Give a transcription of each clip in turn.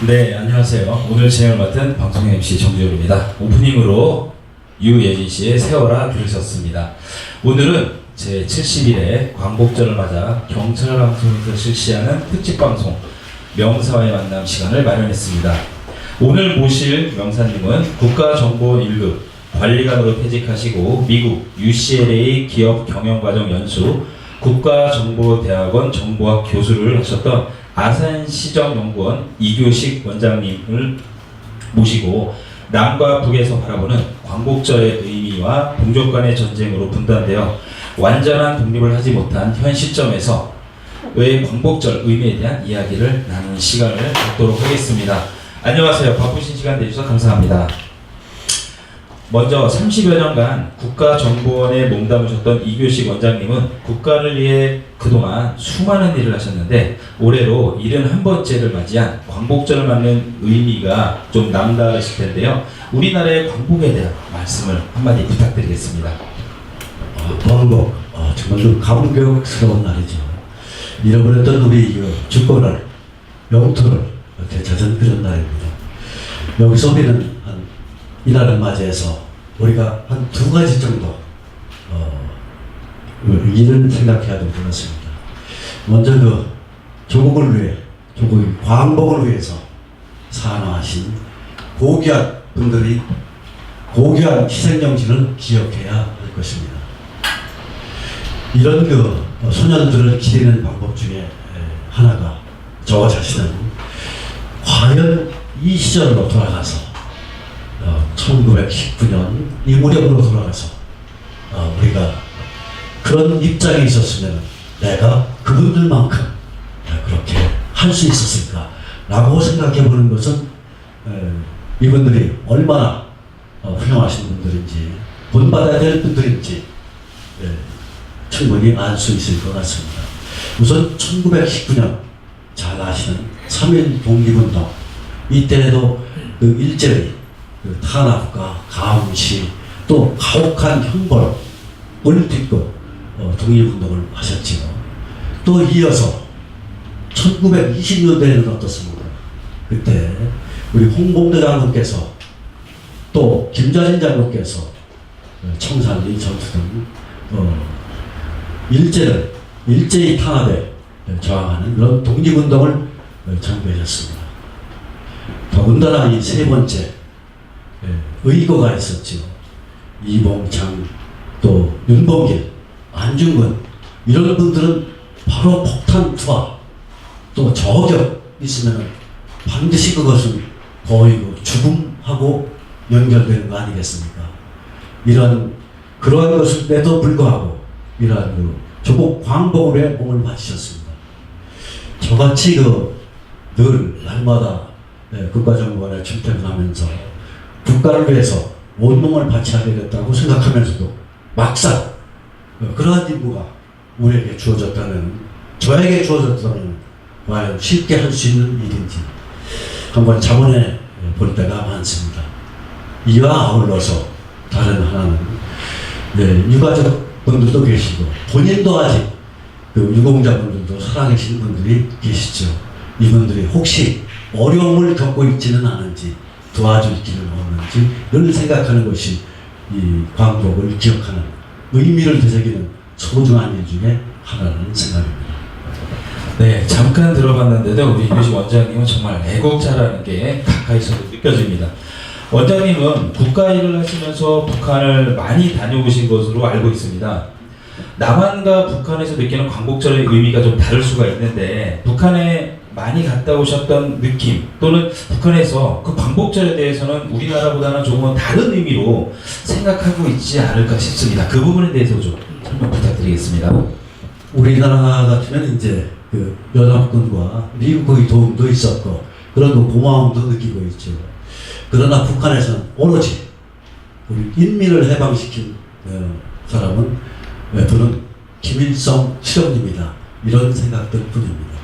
네, 안녕하세요. 오늘 진행을 맡은 방송 MC 정재율입니다. 오프닝으로 유예진 씨의 세워라 들으셨습니다. 오늘은 제 70일의 광복절을 맞아 경찰방송에서 실시하는 특집방송 명사와의 만남 시간을 마련했습니다. 오늘 모실 명사님은 국가정보원 1급 관리관으로 퇴직하시고 미국 UCLA 기업 경영과정 연수 국가정보대학원 정보학 교수를 하셨던 아산시정연구원 이교식 원장님을 모시고 남과 북에서 바라보는 광복절의 의미와 동족 간의 전쟁으로 분단되어 완전한 독립을 하지 못한 현 시점에서 왜 광복절 의미에 대한 이야기를 나누는 시간을 갖도록 하겠습니다. 안녕하세요. 바쁘신 시간 내주셔서 감사합니다. 먼저 30여 년간 국가정보원에 몸담으셨던 이교식 원장님은 국가를 위해 그동안 수많은 일을 하셨는데 올해로 71번째를 맞이한 광복절을 맞는 의미가 좀 남다르실 텐데요. 우리나라의 광복에 대한 말씀을 한마디 부탁드리겠습니다. 광복, 정말 좀 감격스러운 날이죠. 잃어버렸던 우리 주권을, 영토를 이렇게 찾은 그런 날입니다. 여기서 우리는 이날을 맞이해서 우리가 한 두 가지 정도 일을 생각해야 될 것 같습니다. 먼저 조국을 위해, 조국의 광복을 위해서 산화하신 고귀한 분들이 고귀한 희생정신을 기억해야 할 것입니다. 이런 소년들을 기리는 방법 중에 하나가 저 자신은 과연 이 시절로 돌아가서 1919년 이 무렵으로 돌아가서 우리가 그런 입장에 있었으면 내가 그분들만큼 그렇게 할 수 있었을까 라고 생각해 보는 것은 이분들이 얼마나 훌륭하신 분들인지 본받아야 될 분들인지 충분히 알 수 있을 것 같습니다. 우선 1919년 잘 아시는 3.1 독립운동, 이때에도 그 일제의 그 탄압과 가음시 또 가혹한 형벌을 딛고 독립운동을 하셨지요. 또 이어서 1920년대에는 어떻습니까? 그때 우리 홍범도 장군께서 또 김좌진 장군께서 청산리 전투 등 일제의 탄압에 저항하는 그런 독립운동을 전개하셨습니다. 더군다나 이 세 번째 의거가 있었죠. 이봉창, 또 윤봉길, 안중근 이런 분들은 바로 폭탄 투하 또 저격 있으면 반드시 그것은 거의 죽음하고 연결되는 거 아니겠습니까? 그러한 것임에도 불구하고 이러한 조국 광복에 몸을 바치셨습니다. 저같이 늘 날마다 국가정보관에 출퇴근하면서 국가를 위해서 온몸을 바쳐야 되겠다고 생각하면서도 막상 그러한 임무가 우리에게 주어졌다면, 저에게 주어졌다면 과연 쉽게 할 수 있는 일인지 한번 자문해 볼 때가 많습니다. 이와 아울러서 다른 하나는 유가족 분들도 계시고 본인도 아직 유공자분들도 살아계신 분들이 계시죠. 이분들이 혹시 어려움을 겪고 있지는 않은지, 도와줄 길은 없는지 늘 생각하는 것이 이 광복을 기억하는 의미를 되새기는 소중한 일 중에 하나라는 생각입니다. 네, 잠깐 들어봤는데도 우리 이교시 원장님은 정말 애국자라는 게 가까이서 느껴집니다. 원장님은 국가 일을 하시면서 북한을 많이 다녀오신 것으로 알고 있습니다. 남한과 북한에서 느끼는 광복절의 의미가 좀 다를 수가 있는데, 북한에 많이 갔다 오셨던 느낌 또는 북한에서 그 광복절에 대해서는 우리나라보다는 조금 다른 의미로 생각하고 있지 않을까 싶습니다. 그 부분에 대해서 좀 설명 부탁드리겠습니다. 우리나라 같으면 이제 그 연합군과 미국의 도움도 있었고 그런 고마움도 느끼고 있죠. 그러나 북한에서는 오로지 우리 인민을 해방시킨 사람은 저는 김일성 실형입니다. 이런 생각들 뿐입니다.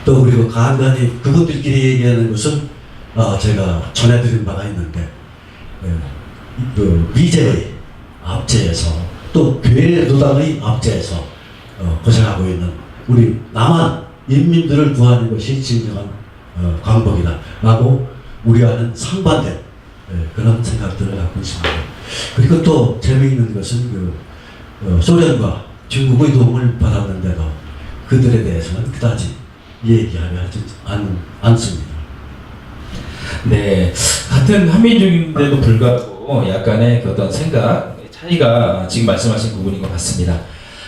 또 그리고 간간히 그분들끼리 얘기하는 것은 제가 전해드린 바가 있는데 그 미제의 압제에서 또 괴노당의 압제에서 고생하고 있는 우리 남한 인민들을 구하는 것이 진정한 광복이다 라고 우리와는 상반된 그런 생각들을 갖고 있습니다. 그리고 또 재미있는 것은 소련과 중국의 도움을 받았는데도 그들에 대해서는 그다지 얘기하려 하지 않습니다. 네, 같은 한민족인데도 불구하고 약간의 그 어떤 생각 차이가 지금 말씀하신 부분인 것 같습니다.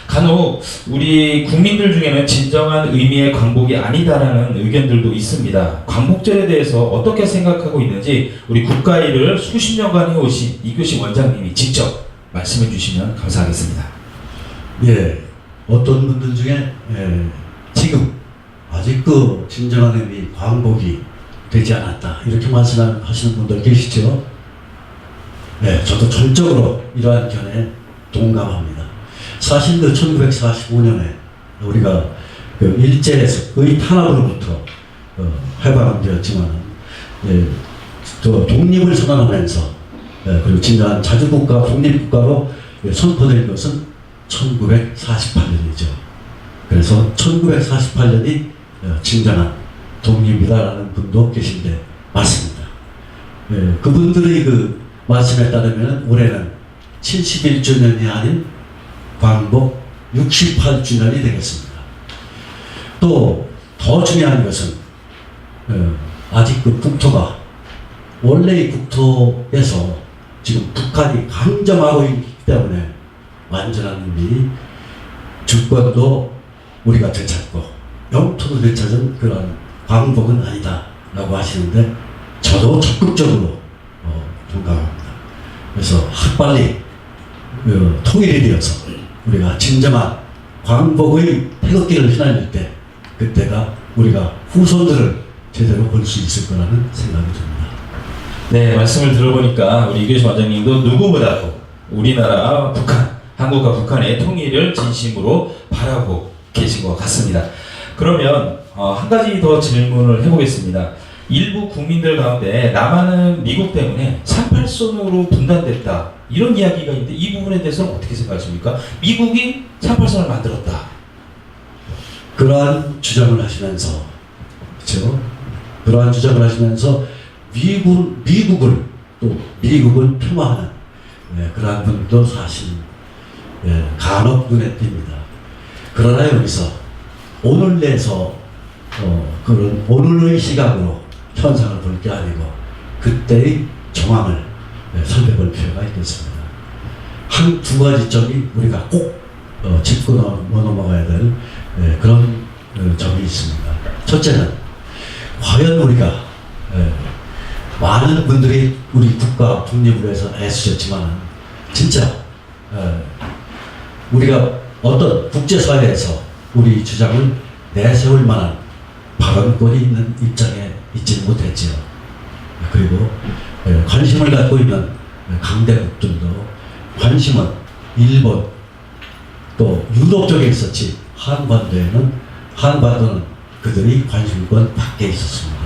간혹 우리 국민들 중에는 진정한 의미의 광복이 아니다라는 의견들도 있습니다. 광복절에 대해서 어떻게 생각하고 있는지 우리 국가 일을 수십 년간 해오신 이교시 원장님이 직접 말씀해 주시면 감사하겠습니다. 예, 어떤 분들 중에 지금 아직 그 진정한 의미 광복이 되지 않았다 이렇게 말씀하시는 분들 계시죠? 네, 저도 전적으로 이러한 견해에 동감합니다. 사실 1945년에 우리가 일제에서 거의 탄압으로부터 해방은 되었지만 또 독립을 선언하면서 그리고 진정한 자주국가 독립국가로 선포된 것은 1948년이죠. 그래서 1948년이 진정한 독립이다라는 분도 계신데 맞습니다. 그분들의 그 말씀에 따르면 올해는 71주년이 아닌 광복 68주년이 되겠습니다. 또 더 중요한 것은 아직 그 국토가 원래의 국토에서 지금 북한이 강점하고 있기 때문에 완전한 의미 주권도 우리가 되찾고 영토도 되찾은 그런 광복은 아니다 라고 하시는데 저도 적극적으로 동감합니다. 그래서 빨리 통일이 되어서 우리가 진정한 광복의 태극기를 휘날릴 때 그때가 우리가 후손들을 제대로 볼 수 있을 거라는 생각이 듭니다. 네, 말씀을 들어보니까 우리 이교시 원장님도 누구보다도 우리나라 북한 한국과 북한의 통일을 진심으로 바라고 계신 것 같습니다. 그러면 한 가지 더 질문을 해보겠습니다. 일부 국민들 가운데 남한은 미국 때문에 38선으로 분단됐다 이런 이야기가 있는데 이 부분에 대해서는 어떻게 생각하십니까? 미국이 38선을 만들었다. 그러한 주장을 하시면서, 그렇죠? 그러한 주장을 하시면서 미국을 또 미국을 폄하하는 그러한 분도 사실 간혹 눈에 띕니다. 그러나 여기서 오늘 내서 그런 오늘의 시각으로 현상을 볼 게 아니고 그때의 정황을 살펴볼 필요가 있겠습니다. 한 두 가지 점이 우리가 꼭 짚고 넘어가야 될 그런 점이 있습니다. 첫째는 과연 우리가 많은 분들이 우리 국가 독립을 위해서 애쓰셨지만 진짜 우리가 어떤 국제사회에서 우리 주장을 내세울 만한 발언권이 있는 입장에 있지 못했지요. 그리고 관심을 갖고 있는 강대국들도 관심은 일본 또 유럽 쪽에 있었지 한반도는 그들이 관심권 밖에 있었습니다.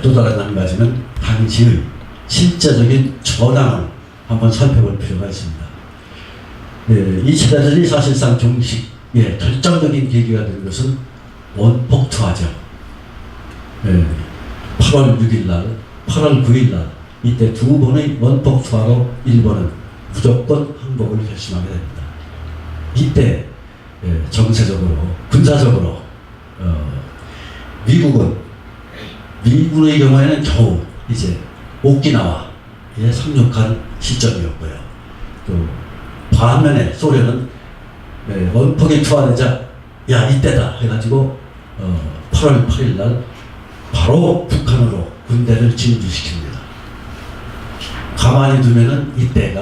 또 다른 한 가지는 당시의 실제적인 전황을 한번 살펴볼 필요가 있습니다. 이 세대들이 사실상 결정적인 계기가 된 것은 원폭 투하죠. 8월 6일 날, 8월 9일 날 이때 두 번의 원폭 투하로 일본은 무조건 항복을 결심하게 됩니다. 이때 정세적으로, 군사적으로 미국의 경우에는 겨우 이제 오키나와에 상륙한 시점이었고요. 또 반면에 소련은 원폭이 투하되자 야 이때다 해가지고 8월 8일 날 바로 북한으로 군대를 진주시킵니다. 가만히 두면은 이때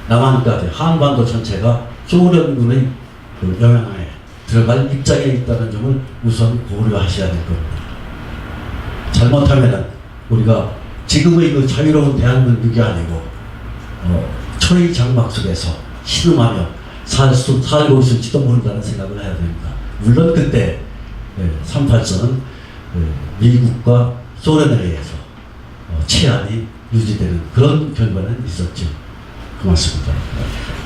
남한까지 한반도 전체가 소련군의 그 영향에 들어갈 입장에 있다는 점을 우선 고려하셔야 될 겁니다. 잘못하면은 우리가 지금의 그 자유로운 대한민국이 아니고 초의 장막 속에서 신음하며 살고 있을지도 모른다는 생각을 해야 됩니다. 물론 그때 38선은 미국과 소련에 의해서 치안이 유지되는 그런 결과는 있었죠. 고맙습니다.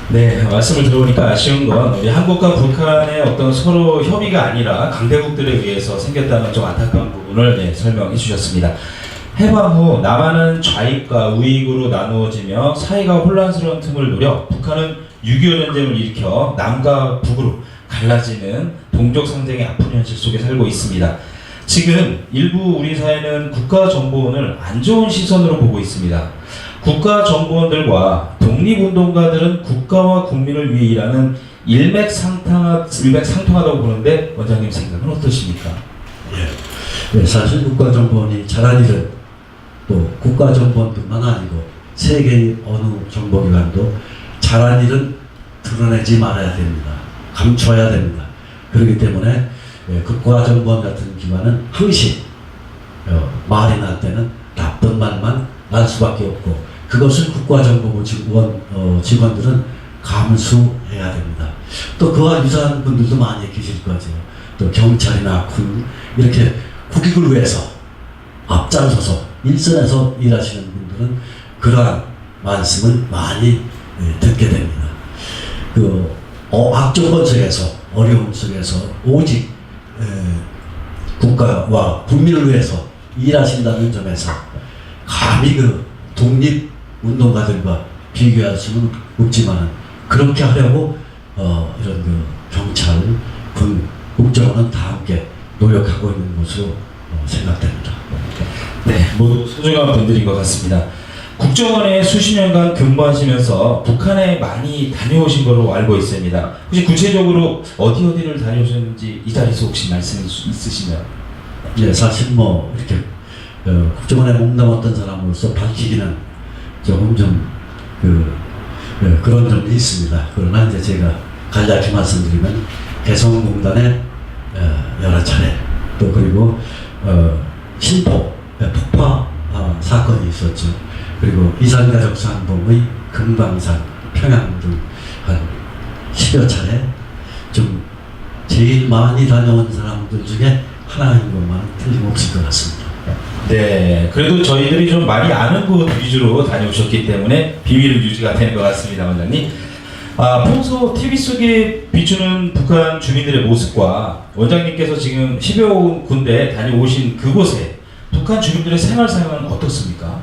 네, 말씀을 들어보니까 아쉬운 건 우리 한국과 북한의 어떤 서로 협의가 아니라 강대국들에 의해서 생겼다는 좀 안타까운 부분을 설명해 주셨습니다. 해방 후 남한은 좌익과 우익으로 나누어지며 사이가 혼란스러운 틈을 노려 북한은 6.25 전쟁을 일으켜 남과 북으로 갈라지는 동족 상쟁의 아픈 현실 속에 살고 있습니다. 지금 일부 우리 사회는 국가정보원을 안 좋은 시선으로 보고 있습니다. 국가정보원들과 독립운동가들은 국가와 국민을 위해 일하는 일맥상통하다고 보는데 원장님 생각은 어떠십니까? 사실 국가정보원이 잘한 일은 또 국가정보원뿐만 아니고 세계의 어느 정보기관도 잘한 일은 드러내지 말아야 됩니다. 감춰야 됩니다. 그렇기 때문에 국가정보원 같은 기관은 항시 말이 날 때는 나쁜 말만 날 수밖에 없고 그것을 국가정보부 직원들은 감수해야 됩니다. 또 그와 유사한 분들도 많이 계실 거죠. 또 경찰이나 군 이렇게 국익을 위해서 앞장서서 일선에서 일하시는 분들은 그러한 말씀을 많이 듣게 됩니다. 그 악조건 속에서 어려움 속에서 오직 국가와 국민을 위해서 일하신다는 점에서 감히 그 독립운동가들과 비교할 수는 없지만 그렇게 하려고 이런 그 경찰, 군, 국정원은 다 함께 노력하고 있는 것으로 생각됩니다. 네, 모두 소중한 분들인 것 같습니다. 국정원에 수십 년간 근무하시면서 북한에 많이 다녀오신 걸로 알고 있습니다. 혹시 구체적으로 어디를 다녀오셨는지 이 자리에서 혹시 말씀 있으시면? 사실 이렇게 국정원에 몸담았던 사람으로서 밝히기는 조금 그런 점이 있습니다. 그러나 이제 제가 간략히 말씀드리면 개성공단에 여러 차례 또 그리고 신포 폭파 사건이 있었죠. 그리고 이산가족 상봉의 금강산, 평양 등 한 10여 차례 좀 제일 많이 다녀온 사람들 중에 하나인 것만은 틀림없을 것 같습니다. 네, 그래도 저희들이 좀 많이 아는 곳 위주로 다녀오셨기 때문에 비밀 유지가 되는 것 같습니다, 원장님. 평소 TV 속에 비추는 북한 주민들의 모습과 원장님께서 지금 10여 군데 다녀오신 그곳에 북한 주민들의 생활상은 어떻습니까?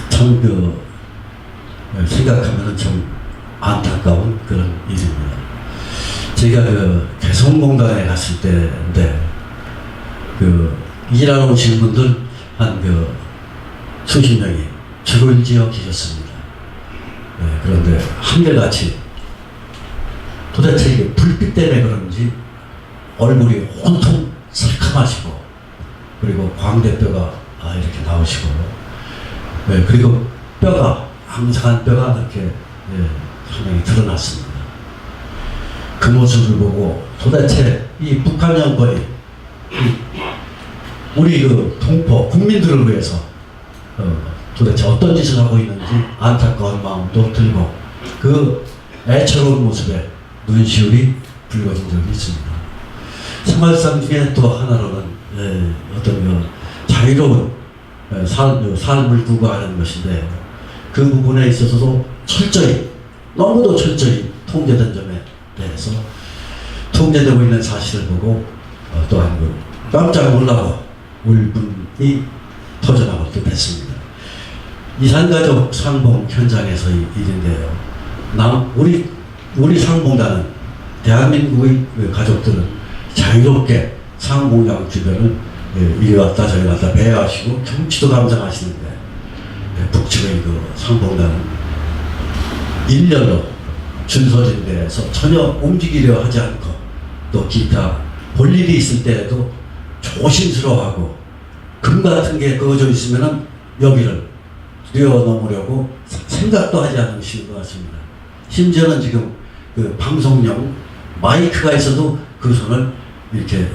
참 생각하면 참 안타까운 그런 일입니다. 제가 개성공단에 갔을 때인데 일하러 오신 분들 한 수십 명이 줄을 지어 계셨습니다. 그런데 한결같이 도대체 이게 불빛 때문에 그런지 얼굴이 온통 새카마시고 그리고 광대뼈가 이렇게 나오시고 그리고 뼈가 앙상한 뼈가 이렇게 상당히 드러났습니다. 그 모습을 보고 도대체 이 북한 정권이 우리 동포 국민들을 위해서 도대체 어떤 짓을 하고 있는지 안타까운 마음도 들고 그 애처로운 모습에 눈시울이 붉어진 적이 있습니다. 생활상 중에 또 하나로는 어떤 자유로운 삶을 구가하는 것인데 그 부분에 있어서도 너무도 철저히 통제된 점에 대해서 통제되고 있는 사실을 보고 또한 깜짝 놀라고 울분이 터져나올 듯 했습니다. 이산가족 상봉 현장에서의 일인데요. 우리 상봉단은 대한민국의 가족들은 자유롭게 상봉장 주변을 이리 왔다 저리 왔다 배회하시고 경치도 감상하시는데 북측의 상봉단은 일렬로 줄 서진 데에서 전혀 움직이려 하지 않고 또 기타 볼 일이 있을 때에도 조심스러워하고 금 같은 게 그어져 있으면은 여기를 뛰어넘으려고 생각도 하지 않으시는 것 같습니다. 심지어는 지금 방송용 마이크가 있어도 그 손을 이렇게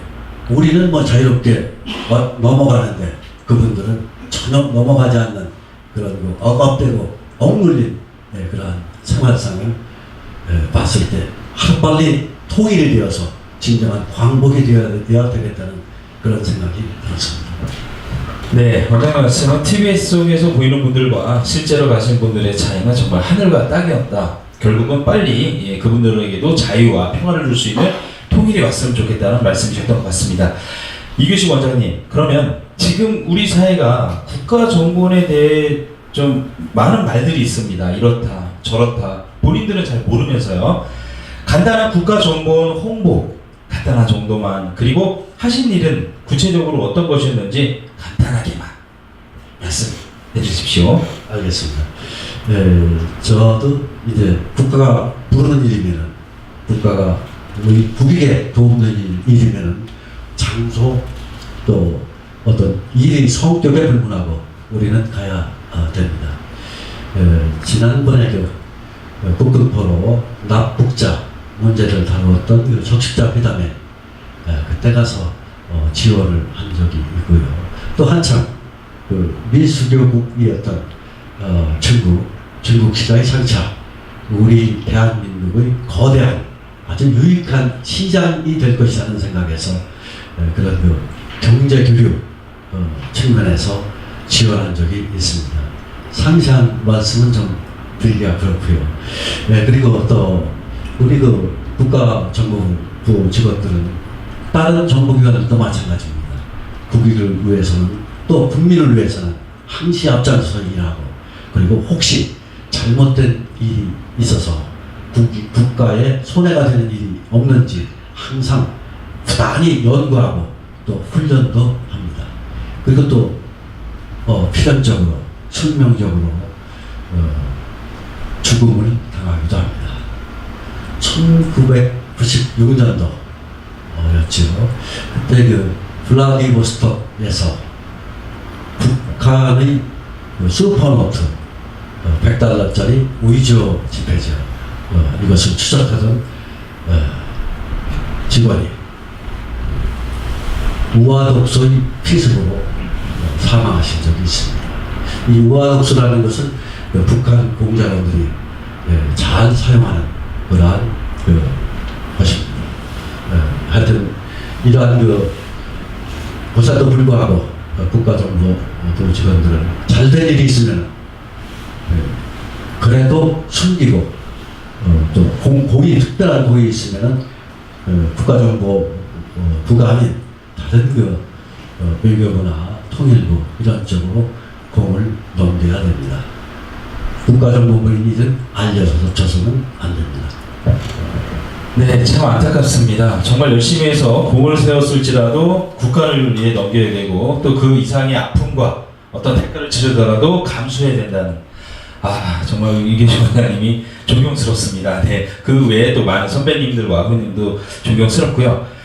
우리는 자유롭게 넘어가는데 그분들은 전혀 넘어가지 않는 그런 억압되고 억눌린 그러한 생활상을 봤을 때 하루빨리 통일이 되어서 진정한 광복이 되어야 되겠다는 그런 생각이 들었습니다. 네, 원장님 말씀은 TV 속에서 보이는 분들과 실제로 가신 분들의 차이는 정말 하늘과 땅이었다. 결국은 빨리 그분들에게도 자유와 평화를 줄 수 있는 통일이 왔으면 좋겠다는 말씀이셨던 것 같습니다. 이규식 원장님, 그러면 지금 우리 사회가 국가 정보에 대해 좀 많은 말들이 있습니다. 이렇다, 저렇다. 본인들은 잘 모르면서요. 간단한 국가 정보 홍보, 간단한 정도만, 그리고 하신 일은 구체적으로 어떤 것이었는지 간단하게만 말씀해 주십시오. 알겠습니다. 저도 이제 국가가 부르는 일이면은 국가가 우리 국익에 도움되는 일이면은 장소 또 어떤 일의 성격에 불문하고 우리는 가야 됩니다. 지난번에 북극포로 납북자 문제를 다루었던 적십자 회담에 그때 가서 지원을 한 적이 있고요. 또 한참 미수교국이었던 중국 시장의 장차 우리 대한민국의 거대한 아주 유익한 시장이 될 것이라는 생각에서 그런 경제 교류 측면에서 지원한 적이 있습니다. 상세한 말씀은 좀 드리기가 그렇고요. 그리고 또 우리 국가정보부 직원들은 다른 정보기관들도 마찬가지입니다. 국익을 위해서는 또 국민을 위해서는 항시 앞장서서 일하고 그리고 혹시 잘못된 일이 있어서 국가에 손해가 되는 일이 없는지 항상 부단히 연구하고 또 훈련도 합니다. 그리고 또 필연적으로 숙명적으로 죽음을 당하기도 합니다. 1996년도였죠. 그때 블라디보스톡에서 북한의 슈퍼노트 100달러짜리 위조 지폐죠. 이것을 추적하던 직원이 우아독소의 피습으로 사망하신 적이 있습니다. 이 우아독수라는 것은 그 북한 공작원들이 잘 사용하는 그러한 것입니다. 하여튼 이러한 고사도 불구하고 국가정보 직원들은 잘된 일이 있으면 그래도 숨기고 또 공이 특별한 공이 있으면 국가정보 부가 아닌 다른 외교부나 통일부 이런 쪽으로 공을 넘겨야 됩니다. 국가정보부인이든 알려줘서는 안 됩니다. 네, 참 안타깝습니다. 정말 열심히 해서 공을 세웠을지라도 국가를 위해 넘겨야 되고 또 그 이상의 아픔과 어떤 대가를 치르더라도 감수해야 된다는 정말 이계식 원장님이 존경스럽습니다. 네, 그 외에 또 많은 선배님들과 후배님도 존경스럽고요.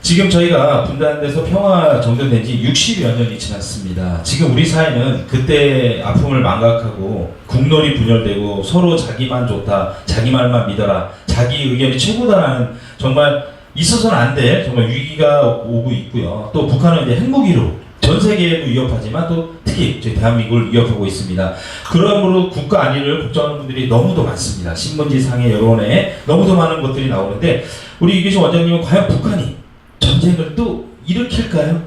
지금 저희가 분단돼서 평화 정전된 지 60여 년이 지났습니다. 지금 우리 사회는 그때 아픔을 망각하고 국론이 분열되고 서로 자기만 좋다, 자기 말만 믿어라, 자기 의견이 최고다라는 정말 있어서는 안 될 정말 위기가 오고 있고요. 또 북한은 이제 핵무기로 전 세계에도 위협하지만 또 특히 저희 대한민국을 위협하고 있습니다. 그러므로 국가 안위를 걱정하는 분들이 너무도 많습니다. 신문지 상의 여론에 너무도 많은 것들이 나오는데 우리 이계식 원장님은 과연 북한이 전쟁을 또 일으킬까요?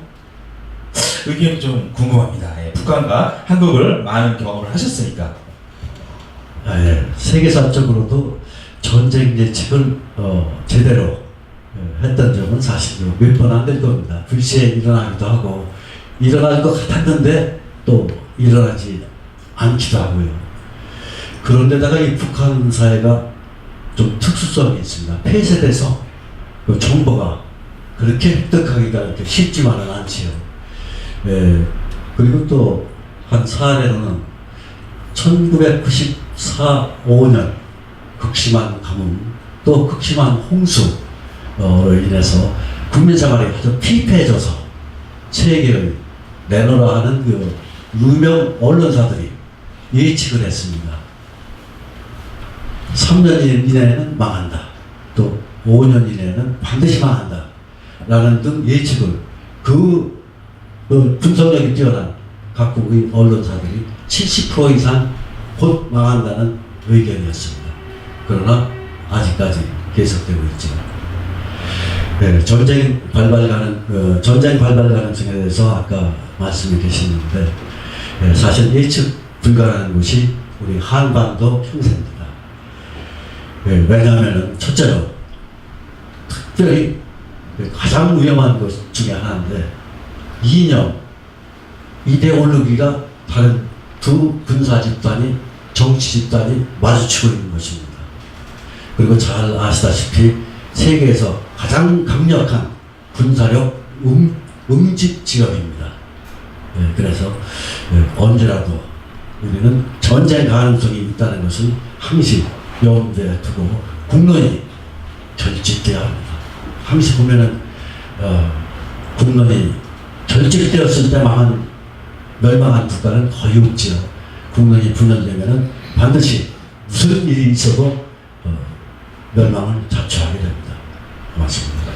의견이 좀 궁금합니다. 북한과 한국을 많은 경험을 하셨으니까. 세계사적으로도 전쟁 예측을 제대로 했던 적은 사실 몇 번 안 될 겁니다. 불시에 일어나기도 하고 일어날 것 같았는데 또 일어나지 않기도 하고요. 그런데다가 이 북한 사회가 좀 특수성이 있습니다. 폐쇄돼서 그 정보가 그렇게 획득하기가 이렇게 쉽지만은 않지요. 그리고 또 한 사례로는 1994, 5년 극심한 가뭄 또 극심한 홍수로 인해서 국민생활이 아주 피폐해져서 세계의 내노라 하는 그 유명 언론사들이 예측을 했습니다. 3년 이내에는 망한다. 또 5년 이내에는 반드시 망한다. 라는 등 예측을 그 분석력이 뛰어난 각국의 언론사들이 70% 이상 곧 망한다는 의견이었습니다. 그러나 아직까지 계속되고 있죠. 전쟁 발발 가능성에 대해서 아까 말씀해 주셨는데 사실 예측 불가라는 것이 우리 한반도 형세입니다. 왜냐하면 첫째로 특별히 가장 위험한 것 중에 하나인데 이념, 이데올로기가 다른 두 군사 집단이 정치 집단이 마주치고 있는 것입니다. 그리고 잘 아시다시피 세계에서 가장 강력한 군사력 응집 지역입니다. 그래서 언제라도 우리는 전쟁 가능성이 있다는 것을 항시 염두에 두고 국론이 결집돼야 합니다. 항시 보면은 국론이 결집되었을 때 멸망한 국가는 거의 없지요. 국론이 분열되면은 반드시 무슨 일이 있어도 멸망을 자초하게 됩니다. 고맙습니다.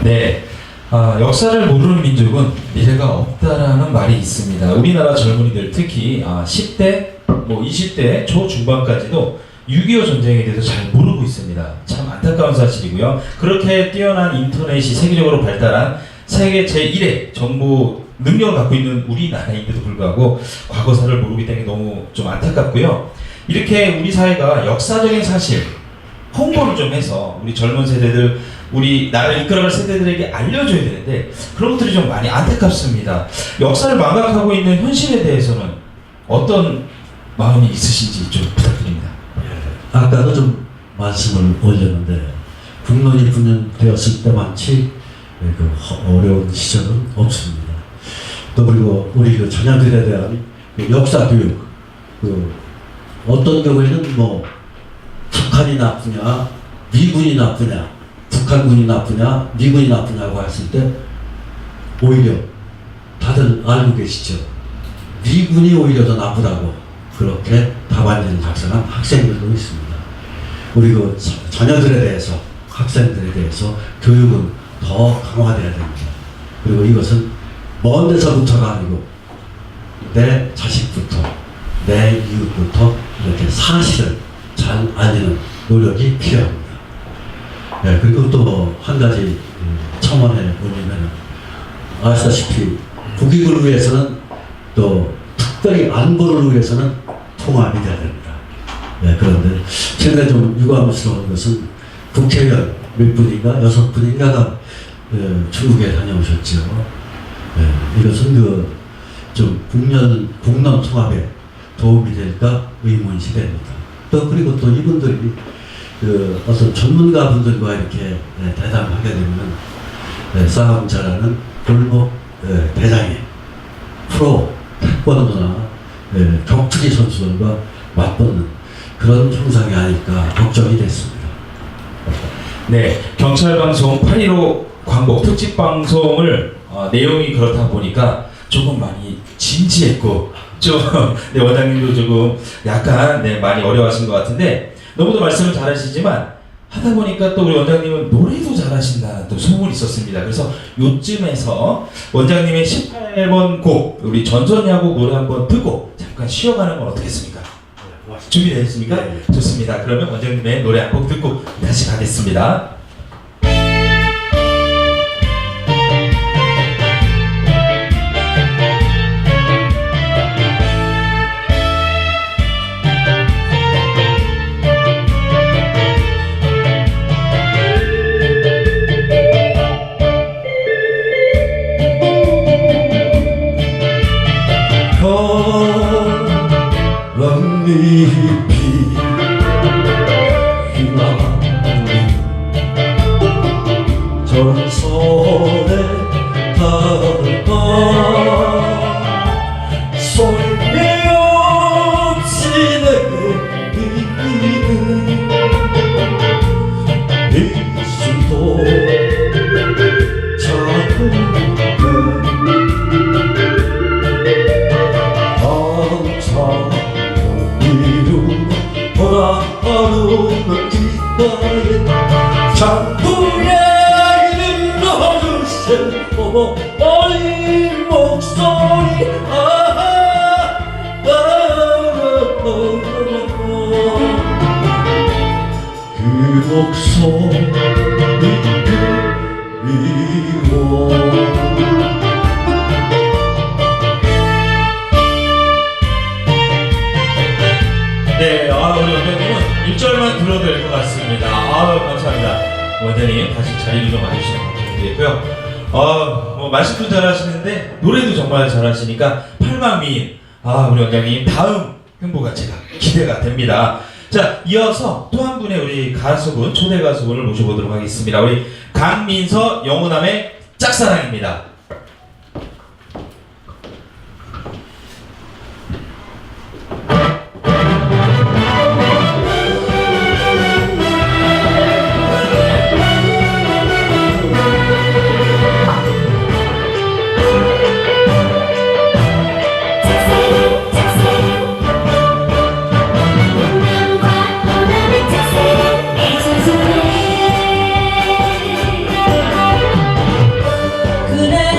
네. 역사를 모르는 민족은 미래가 없다라는 말이 있습니다. 우리나라 젊은이들 특히 10대, 20대 초중반까지도 6.25 전쟁에 대해서 잘 모르고 있습니다. 참 안타까운 사실이고요. 그렇게 뛰어난 인터넷이 세계적으로 발달한 세계 제1의 정보 능력을 갖고 있는 우리나라인데도 불구하고 과거사를 모르기 때문에 너무 좀 안타깝고요. 이렇게 우리 사회가 역사적인 사실, 홍보를 좀 해서 우리 젊은 세대들, 우리 나라를 이끌어갈 세대들에게 알려줘야 되는데 그런 것들이 좀 많이 안타깝습니다. 역사를 망각하고 있는 현실에 대해서는 어떤 마음이 있으신지 좀 부탁드립니다. 아까도 좀 말씀을 올렸는데 국론이 분열되었을 때만치 그 어려운 시절은 없습니다. 또 그리고 우리 그 자녀들에 대한 역사 교육, 어떤 경우에는 북한이 나쁘냐, 미군이 나쁘냐, 북한군이 나쁘냐, 미군이 나쁘냐고 했을 때 오히려 다들 알고 계시죠. 미군이 오히려 더 나쁘다고 그렇게 답안지를 작성한 학생들도 있습니다. 우리 그 자녀들에 대해서, 학생들에 대해서 교육은 더 강화돼야 됩니다. 그리고 이것은 먼 데서부터가 아니고 내 자식부터 내 이웃부터 이렇게 사실을 잘 알리는 노력이 필요합니다. 네, 그리고 또 한 가지 첨언해 보면 아시다시피 국익을 위해서는 또 특별히 안보를 위해서는 통합이 돼야 됩니다. 네, 그런데 최근에 좀 유감스러운 것은 국회의원 몇 분인가 6분인가가 중국에 다녀오셨죠. 이것은 좀 국론 통합에 도움이 될까 의문이 됩니다. 또 그리고 또 이분들이 어떤 전문가분들과 이렇게 대담하게 되면 싸움 잘하는 골목 대장의 프로 태권도나 격투기 선수들과 맞붙는 그런 형상이 아닐까 걱정이 됐습니다. 네, 경찰방송 8.15 광복 특집 방송을 내용이 그렇다 보니까 조금 많이 진지했고 좀 네, 원장님도 조금 약간 많이 어려워하신 것 같은데 너무도 말씀을 잘하시지만 하다 보니까 또 우리 원장님은 노래도 잘하신다는 또 소문이 있었습니다. 그래서 요쯤에서 원장님의 18번 곡 우리 전선야구 노래 한번 듣고 잠깐 쉬어가는 건 어떻겠습니까? 준비되셨습니까? 네. 좋습니다. 그러면 원장님의 노래 한 곡 듣고 다시 가겠습니다. 잎이 휘날린 전선에 닿을까 소리 없이 내리는 이 수도 작은 돌아오는 뒷가에 장부에 있는 어르신 어린 목소리 그 목소리 그리워 네, 우리 원장님은 1절만 들어도 될 것 같습니다. 감사합니다. 원장님, 다시 자리를 좀 와주시면 감사드리고요. 뭐 말씀도 잘하시는데, 노래도 정말 잘하시니까, 팔방미인, 우리 원장님, 다음 행보가 제가 기대가 됩니다. 자, 이어서 또 한 분의 우리 가수분, 초대 가수분을 모셔보도록 하겠습니다. 우리 강민서 영호남의 짝사랑입니다. 그날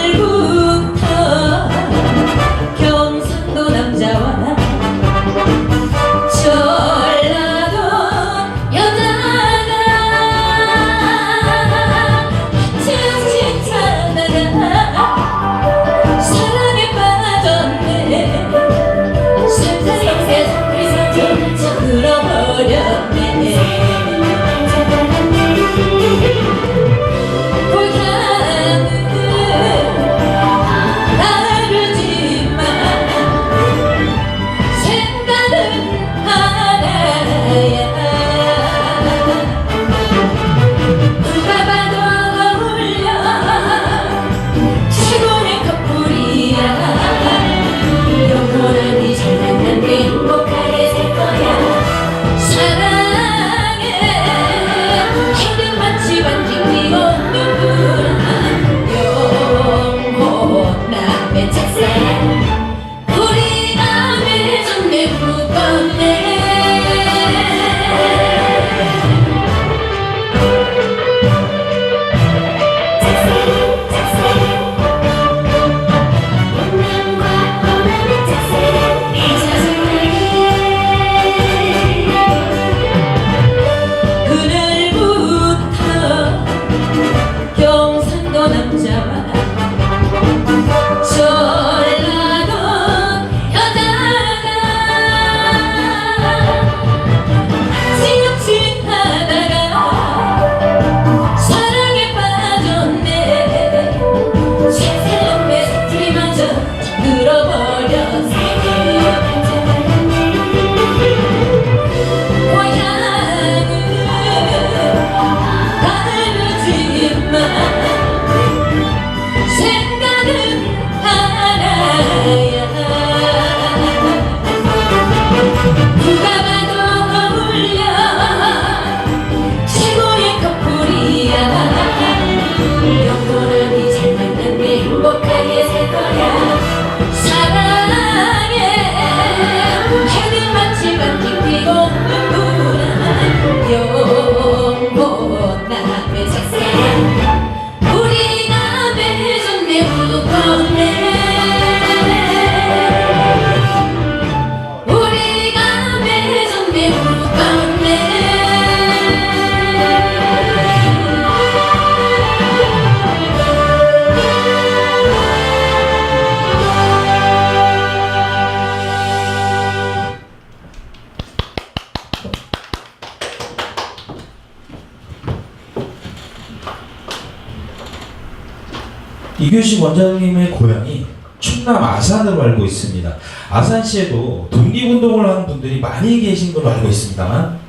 이교식 원장님의 고향이 충남 아산으로 알고 있습니다. 아산시에도 독립운동을 하는 분들이 많이 계신 걸로 알고 있습니다만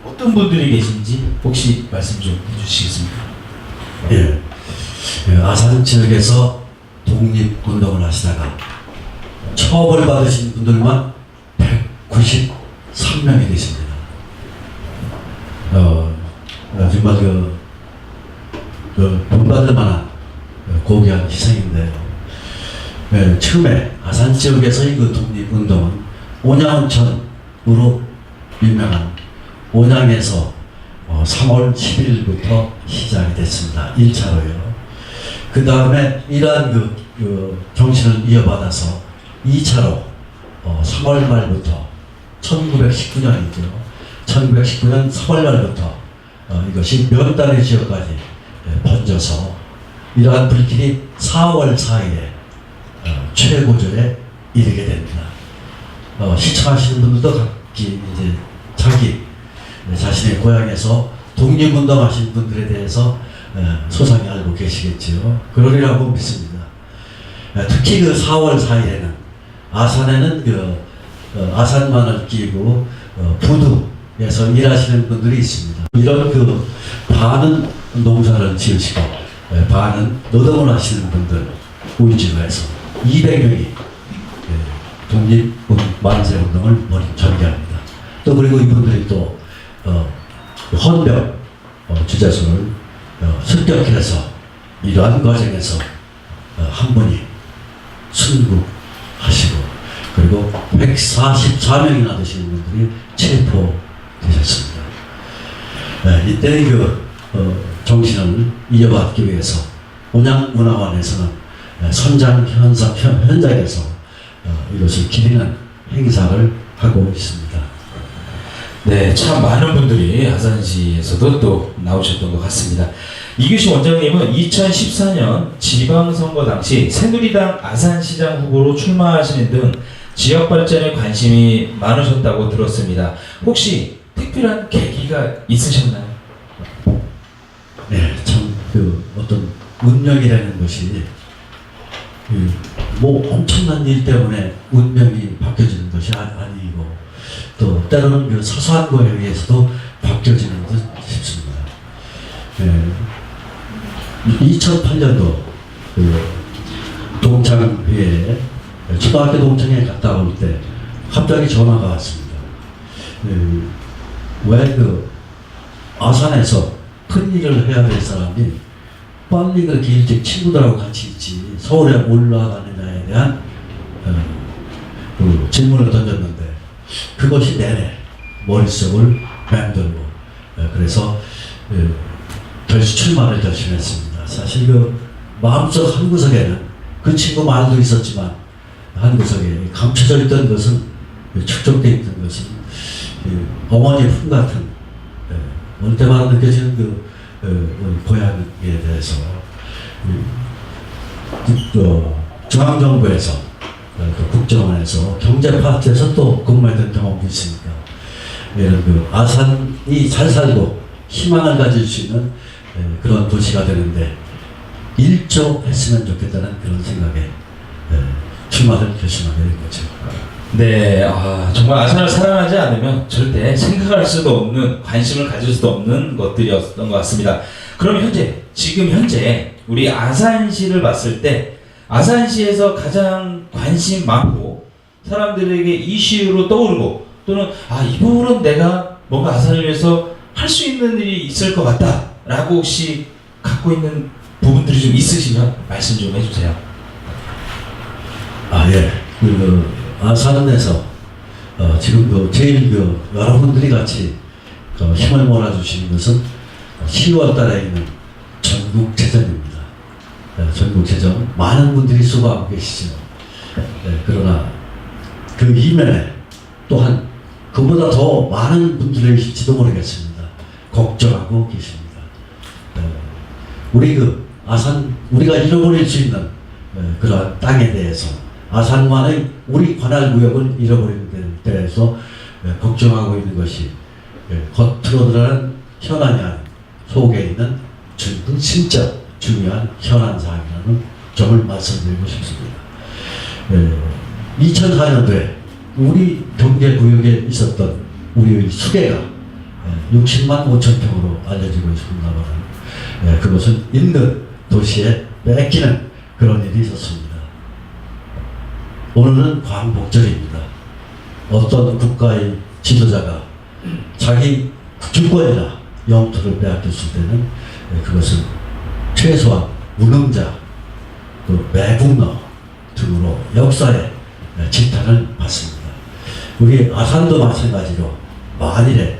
어떤 분들이 계신지 혹시 말씀 좀 해주시겠습니까? 예. 아산 지역에서 독립운동을 하시다가 처벌받으신 분들만 193명이 계십니다. 정말 본받을 만한 고귀한 희생인데요. 처음에 아산 지역에서의 그 독립운동은 온양온천으로 유명한 온양에서 3월 10일부터 시작이 됐습니다. 1차로요. 그 다음에 이러한 그 정신을 이어받아서 2차로 3월 말부터 1919년이죠. 1919년 3월 말부터 이것이 몇 달의 지역까지 번져서 이러한 불길이 4월 4일에 최고절에 이르게 됩니다. 시청하시는 분들도 각기 이제 자기 자신의 고향에서 독립운동하신 분들에 대해서 소상히 알고 계시겠지요. 그러리라고 믿습니다. 특히 그 4월 4일에는 아산에는 아산만을 끼고 부두에서 일하시는 분들이 있습니다. 이런 반은 농사를 지으시고 반은 노동을 하시는 분들 우이지로 해서 200명이 독립만세운동을 전개합니다. 또 그리고 이분들이 또 헌병 주재소를 습격해서 이러한 과정에서 한 분이 순국하시고 그리고 144명이나 되시는 분들이 체포되셨습니다. 이때 정신을 이어받기 위해서 온양문화관에서는 선장 현장에서 이것을 기리는 행사를 하고 있습니다. 네, 참 많은 분들이 아산시에서도 또 나오셨던 것 같습니다. 이규식 원장님은 2014년 지방선거 당시 새누리당 아산시장 후보로 출마하시는 등 지역 발전에 관심이 많으셨다고 들었습니다. 혹시 특별한 계기가 있으셨나요? 네, 참 어떤 운명이라는 것이 뭐 엄청난 일 때문에 운명이 바뀌어지는 것이 아니고 또 때로는 사소한 거에 의해서도 바뀌어지는 듯 싶습니다. 2008년도 동창회에 초등학교 동창회에 갔다 올 때 갑자기 전화가 왔습니다. 왜 아산에서 큰 일을 해야 될 사람이 빨리 그렇게 일찍 친구들하고 같이 있지 서울에 올라가느냐에 대한 질문을 던졌는데 그것이 내내 머릿속을 맴돌고 그래서 출마를 결심했습니다. 사실 마음속 한구석에는 그 친구 말도 있었지만 한구석에 감춰져 있던 것은 축적되어 있던 것은 어머니 품 같은 어느 때마다 느껴지는 고향에 대해서 중앙정부에서 국정원에서 경제파트에서 또 근무했던 경험도 있으니까 이런 아산이 잘 살고 희망을 가질 수 있는 그런 도시가 되는데 일조했으면 좋겠다는 그런 생각에 출마를 결심하게 된 거죠. 네, 정말 아산을 사랑하지 않으면 절대 생각할 수도 없는, 관심을 가질 수도 없는 것들이었던 것 같습니다. 그럼 지금 현재 우리 아산시를 봤을 때 아산시에서 가장 관심 많고 사람들에게 이슈로 떠오르고 또는 이 부분은 내가 뭔가 아산을 위해서 할 수 있는 일이 있을 것 같다 라고 혹시 갖고 있는 부분들이 좀 있으시면 말씀 좀 해주세요. 예. 아산에서 지금 제일 여러분들이 같이 힘을 몰아주시는 것은 10월 달에 있는 전국체전입니다. 전국체전 많은 분들이 수고하고 계시죠. 그러나 그 이면에 또한 그보다 더 많은 분들이 계실지도 모르겠습니다. 걱정하고 계십니다. 우리가 잃어버릴 수 있는 그러한 땅에 대해서 아산만의 우리 관할구역을 잃어버리는 데 대해서 걱정하고 있는 것이 겉으로 드러나는 현안이 아닌 속에 있는 진짜 중요한 현안사항이라는 점을 말씀드리고 싶습니다. 2004년도에 우리 경제구역에 있었던 우리의 수계가 60만 5천 평으로 알려지고 있습니다만 그것은 있는 도시에 뺏기는 그런 일이 있었습니다. 오늘은 광복절입니다. 어떤 국가의 지도자가 자기 주권이나 영토를 빼앗겼을 때는 그것은 최소한 무능자, 또 매국노 등으로 역사에 지탄을 받습니다. 우리 아산도 마찬가지로 만일에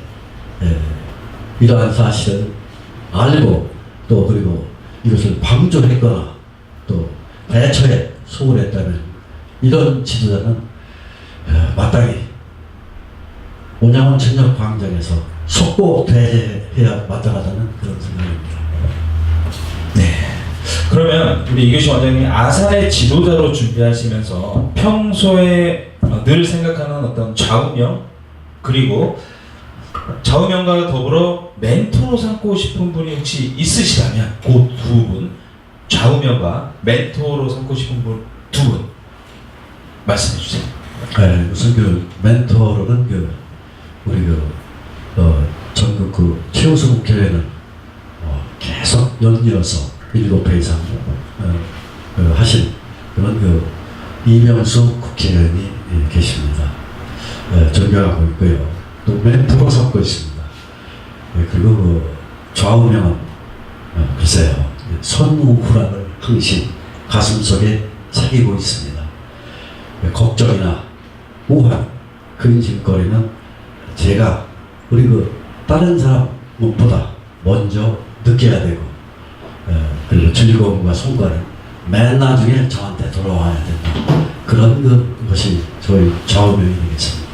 이러한 사실을 알고 또 그리고 이것을 방조했거나 또 대처에 소홀했다면 이런 지도자는 마땅히 온양원 천년 광장에서 속고 대해야 마땅하다는 그런 생각입니다. 네. 그러면 우리 이규식 원장님이 아산의 지도자로 준비하시면서 평소에 늘 생각하는 어떤 좌우명 그리고 좌우명과 더불어 멘토로 삼고 싶은 분이 혹시 있으시다면 그 두 분 좌우명과 멘토로 삼고 싶은 분 두 분 말씀해 주세요. 네, 우선 그 멘토로는 우리 전국 최우수 국회의원은 계속 연이어서 7회 이상 하신 그런 이명수 국회의원이 계십니다. 존경하고 있고요. 또 멘토로 삼고 있습니다. 그리고 좌우명은 글쎄요. 손우후락을 항시 가슴속에 새기고 있습니다. 걱정이나 우한, 근심거리는 제가 우리 다른 사람보다 먼저 느껴야 되고 그리고 즐거움과 성과는 맨 나중에 저한테 돌아와야 된다. 그런 것이 저희 좌우명이 되겠습니다.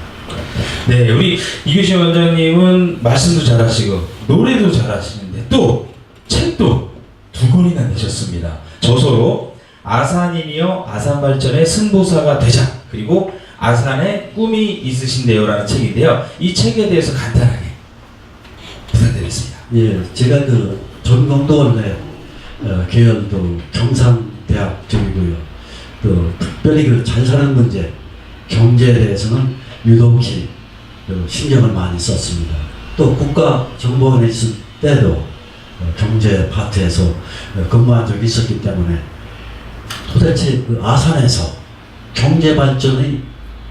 네, 우리 이규식 원장님은 말씀도 잘하시고 노래도 잘하시는데 또 책도 2권이나 내셨습니다. 저서로 아산이며 아산발전의 승부사가 되자 그리고 아산에 꿈이 있으신데요라는 책인데요. 이 책에 대해서 간단하게 부탁드리겠습니다. 예, 제가 전공도 원래 계열도 경상대학 쪽이고요. 또 특별히 잘 사는 문제, 경제에 대해서는 유독히 신경을 많이 썼습니다. 또 국가정보원에 있을 때도 경제 파트에서 근무한 적이 있었기 때문에 도대체 아산에서 경제 발전의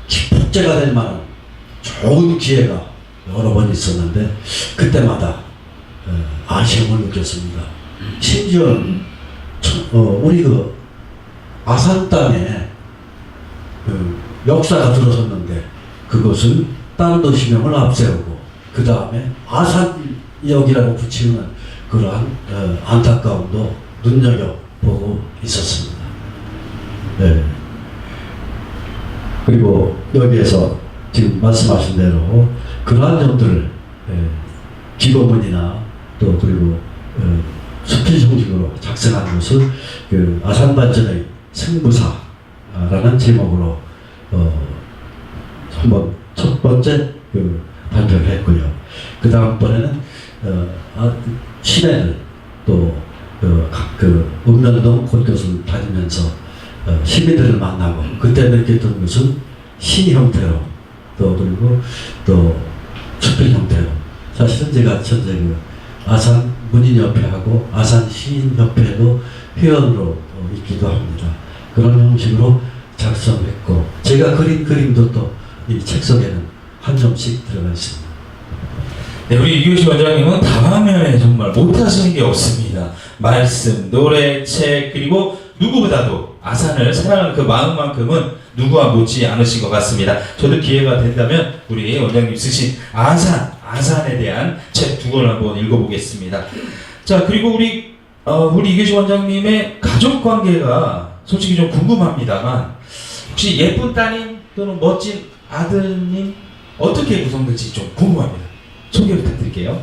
기폭제가 될 만한 좋은 기회가 여러 번 있었는데 그때마다 아쉬움을 느꼈습니다. 심지어는 우리 아산 땅에 역사가 들어섰는데 그것은 다른 도시명을 앞세우고 그 다음에 아산역이라고 붙이는 그러한 안타까움도 눈여겨보고 있었습니다. 네. 그리고 여기에서 지금 말씀하신 대로 그러한 점들을 기고문이나 또 그리고 수필 형식으로 작성한 것을 아산발전의 승부사라는 제목으로 한번 첫 번째 발표를 했고요. 그 다음번에는 시내를 또 각 읍면동 곳곳을 다니면서 시민들을 만나고 그때 느꼈던 것은 시 형태로 또 그리고 또 수필 형태로 사실은 제가 현재 아산 문인협회하고 아산 시인협회도 회원으로 있기도 합니다. 그런 형식으로 작성했고 제가 그린 그림도 또 이 책 속에는 한 점씩 들어가 있습니다. 네, 우리 이규식 원장님은 다방면에 정말 못하시는 게 없습니다. 말씀, 노래, 책 그리고 누구보다도 아산을 사랑하는 그 마음만큼은 누구와 못지 않으신 것 같습니다. 저도 기회가 된다면 우리 원장님 쓰신 아산에 대한 책 2권을 한번 읽어보겠습니다. 자, 그리고 우리 이규식 원장님의 가족 관계가 솔직히 좀 궁금합니다만 혹시 예쁜 따님 또는 멋진 아드님 어떻게 구성될지 좀 궁금합니다. 소개 부탁드릴게요.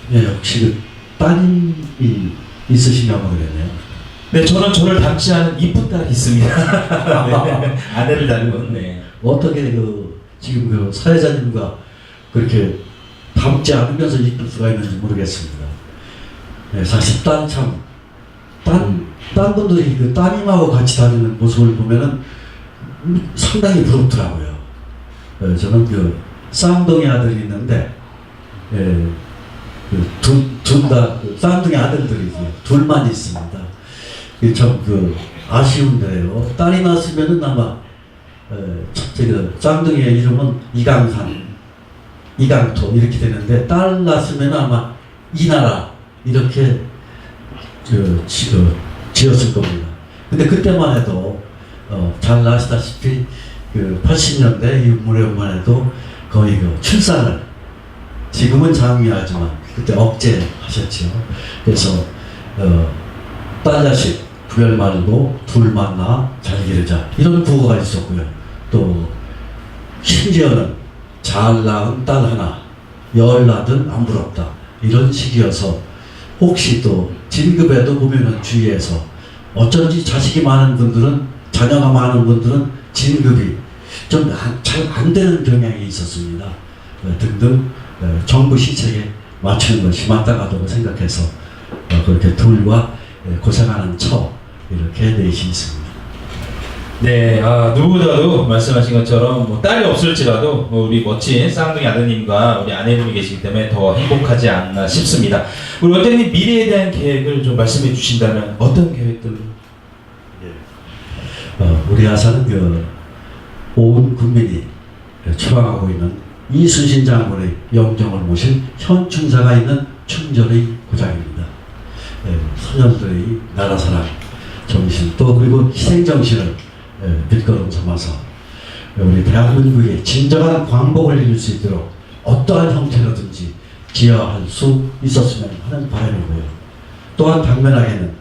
네, 혹시 따님이 있으시냐고 그랬네요. 네, 저를 닮지 않은 이쁜 딸이 있습니다. 네, 아내를 닮은. 네. 어떻게 지금 사회자님과 그렇게 닮지 않으면서 이쁠 수가 있는지 모르겠습니다. 네, 사실 딸 딴 분들이 그 따님하고 같이 다니는 모습을 보면은 상당히 부럽더라고요. 저는 그 쌍둥이 아들이 있는데, 둘다 쌍둥이 아들들이지 둘만 있습니다. 참 그 아쉬운데요. 딸이 낳았으면은 아마 첫째가 쌍둥이의 이름은 이강산, 이강토 이렇게 되는데 딸 낳았으면 아마 이나라 이렇게 지었을 겁니다. 근데 그때만 해도 잘 아시다시피 그 80년대 이 무렵만 해도 거의 그 출산을 지금은 장려하지만 그때 억제하셨죠. 그래서 딸 자식 구별 말고 둘 만나 잘 기르자 이런 구호가 있었고요. 또 심지어는 잘 낳은 딸 하나 열 낳든 안 부럽다 이런 식이어서 혹시 또 진급에도 보면은 주위에서 어쩐지 자식이 많은 분들은 자녀가 많은 분들은 진급이 좀 잘 안 되는 경향이 있었습니다. 등등 정부 시책에 맞추는 것이 맞다가도 생각해서 그렇게 둘과 고생하는 처 이렇게 넷이 있습니다. 네, 누구보다도 말씀하신 것처럼 뭐 딸이 없을지라도 우리 멋진 쌍둥이 아드님과 우리 아내분이 계시기 때문에 더 행복하지 않나 싶습니다. 우리 원장님 미래에 대한 계획을 좀 말씀해 주신다면 어떤 계획들로? 우리 아사는 온 국민이 추앙하고 있는 이순신 장군의 영정을 모신 현충사가 있는 충전의 고장입니다. 소년들의 나라 사랑 정신 또 그리고 희생 정신을 밑거름 삼아서 우리 대한민국의 진정한 광복을 이룰 수 있도록 어떠한 형태로든지 기여할 수 있었으면 하는 바람이고요. 또한 당면하게는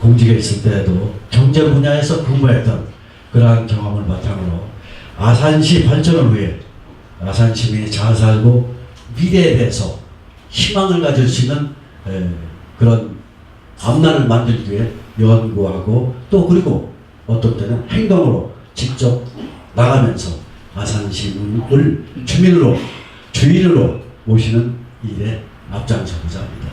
공직에 있을 때에도 경제 분야에서 근무했던 그러한 경험을 바탕으로 아산시 발전을 위해 아산 시민이 잘 살고 미래에 대해서 희망을 가질 수 있는 그런 앞날을 만들기 위해 연구하고 또 그리고 어떤 때는 행동으로 직접 나가면서 아산 시민을 주민으로 주인으로 모시는 일에 앞장서고자 합니다.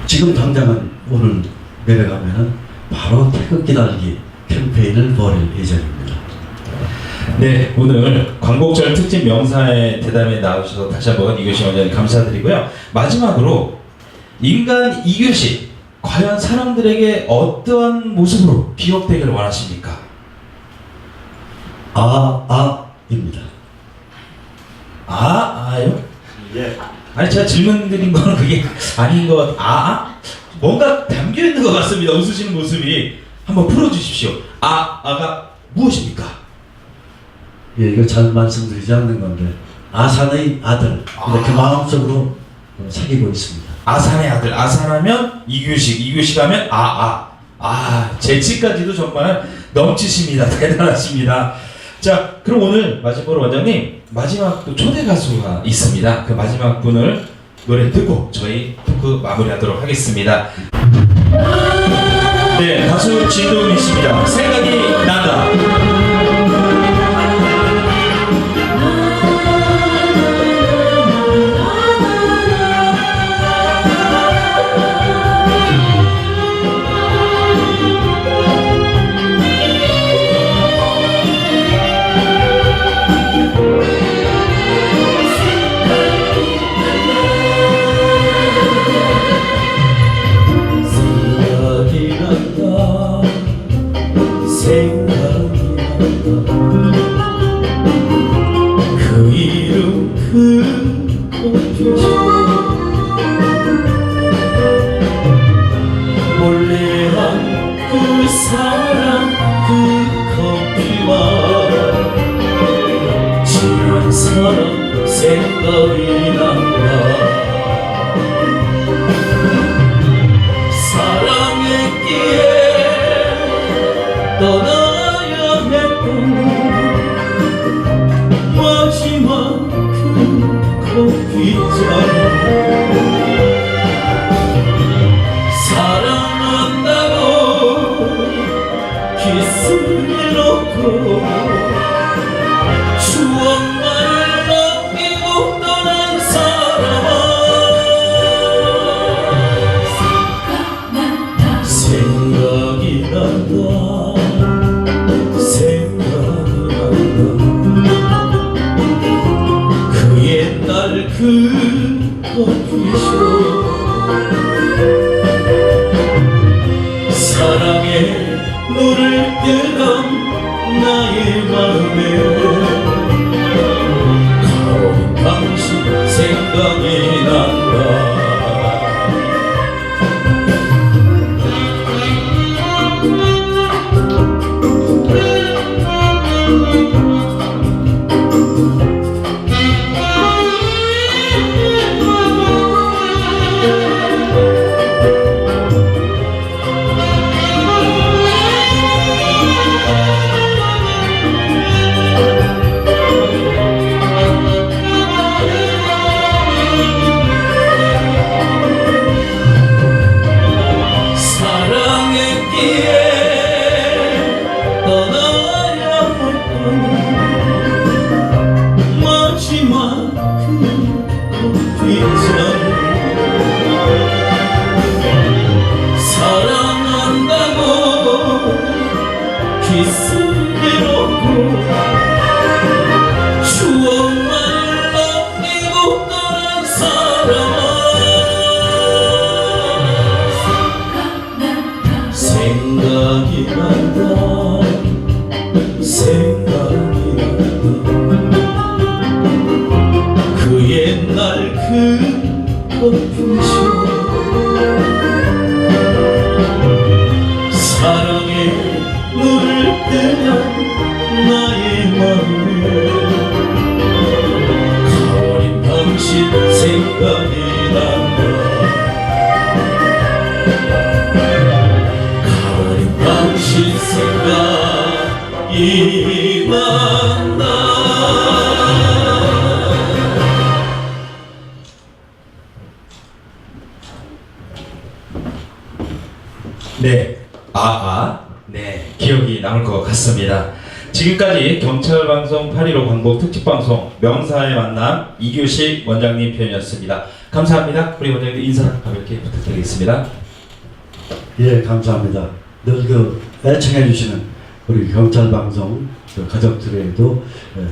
지금 당장은 오늘 내려가면은 바로 태극기 달기 캠페인을 벌일 예정입니다. 네, 오늘 광복절 특집 명사의 대담에 나오셔서 다시 한번 이규식 원장님 감사드리고요. 마지막으로 인간 이규식 과연 사람들에게 어떠한 모습으로 기억되기를 원하십니까? 입니다. 아요? 예. 아니 제가 질문 드린 거는 그게 아닌 것 뭔가 담겨 있는 것 같습니다. 웃으시는 모습이 한번 풀어주십시오. 아가 무엇입니까? 예, 이거 잘 말씀드리지 않는 건데 아산의 아들 이렇게 마음속으로 사귀고 있습니다. 아산의 아들, 아산하면 이규식, 이규식하면 재치까지도 정말 넘치십니다. 대단하십니다. 자, 그럼 오늘 마지막으로 원장님 마지막 또 초대 가수가 있습니다. 그 마지막 분을 노래 듣고 저희 토크 마무리하도록 하겠습니다. 네, 가수 진동민 씨입니다. 생각이 난다. 생각이 난다. 사랑했기에 떠나야 했던 마지막 그 커피잔 사랑한다고 키스를 놓고 추억만을 떠난 사람 그 커피숍 사랑에 너를 뜨던 나의 마음에 가로린 당신 생각이 난다 사랑한다고 키스해놓고 추억만을 남기고 떠난 사람아 생각이 난다 생각이 난다 그 옛날 그 커피숍 사랑에 눈을 뜨던 나의 마음에 가버린 당신 생각이 난다 가버린 당신 생각이 난다 네, 네, 기억이 남을 것 같습니다. 지금까지 경찰방송 8.15 광복 특집방송 명사의 만남 이규식 원장님 편이었습니다. 감사합니다. 우리 원장님 인사 가볍게 부탁드리겠습니다. 예, 감사합니다. 늘 그 애청해 주시는 우리 경찰방송 그 가족들에게도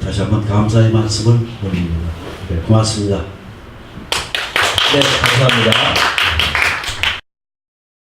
다시 한번 감사의 말씀을 드립니다. 네, 고맙습니다. 네, 감사합니다.